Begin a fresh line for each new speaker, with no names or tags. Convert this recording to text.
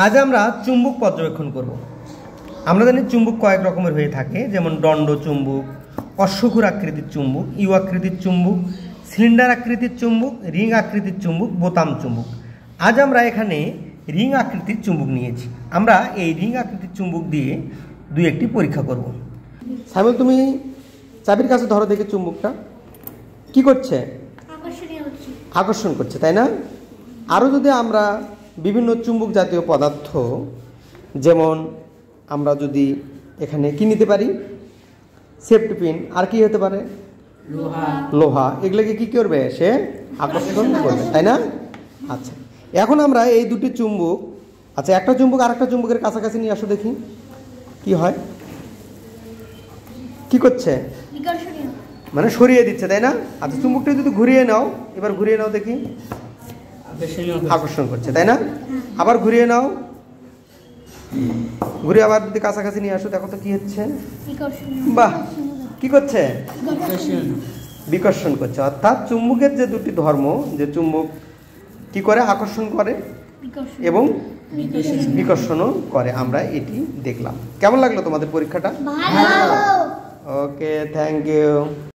আজ আমরা চুম্বক পর্যবেক্ষণ করব। আমরা জানি চুম্বক কয়েক রকমের হয়ে থাকে, যেমন দণ্ড চুম্বক, অশ্বক্ষুর আকৃতির চুম্বক, ইউ আকৃতির চুম্বক, সিলিন্ডার আকৃতির চুম্বক, রিং আকৃতির চুম্বক, বোতাম চুম্বক। আজ আমরা এখানে রিং আকৃতির চুম্বক নিয়েছি। আমরা এই রিং আকৃতির চুম্বক দিয়ে দুই একটি পরীক্ষা করব। সাইমন, তুমি চাবির কাছে ধরো দেখে চুম্বকটা কি করছে? আকর্ষণ করছে, তাই না? আরও যদি আমরা বিভিন্ন চুম্বক জাতীয় পদার্থ, যেমন আমরা যদি এখানে কি নিতে পারি, সেফটি পিন, আর কি হতে পারে, লোহা, এগুলোকে কি করবে, সে আকর্ষণ করবে, তাই না? আচ্ছা, এখন আমরা এই দুটি চুম্বক, আচ্ছা একটা চুম্বক আর একটা চুম্বকের কাছাকাছি নিয়ে আসো দেখি কি হয়। কি করছে? মানে সরিয়ে দিচ্ছে, তাই না? আচ্ছা, চুম্বকটা যদি ঘুরিয়ে নাও, এবার ঘুরিয়ে নাও দেখি, আকর্ষণ করছে, তাই না? আবার ঘুরিয়ে নাও, ঘুরে আবার যদি কাছাকাছি নিয়ে আসো, দেখো তো কি হচ্ছে। বাহ, কি করছে? বিকর্ষণ করছে। অর্থাৎ চুম্বকের যে দুটি ধর্ম, যে চুম্বক কি করে, আকর্ষণ করে এবং বিকর্ষণও করে, আমরা এটি দেখলাম। কেমন লাগলো তোমাদের পরীক্ষাটা? ওকে, থ্যাংক ইউ।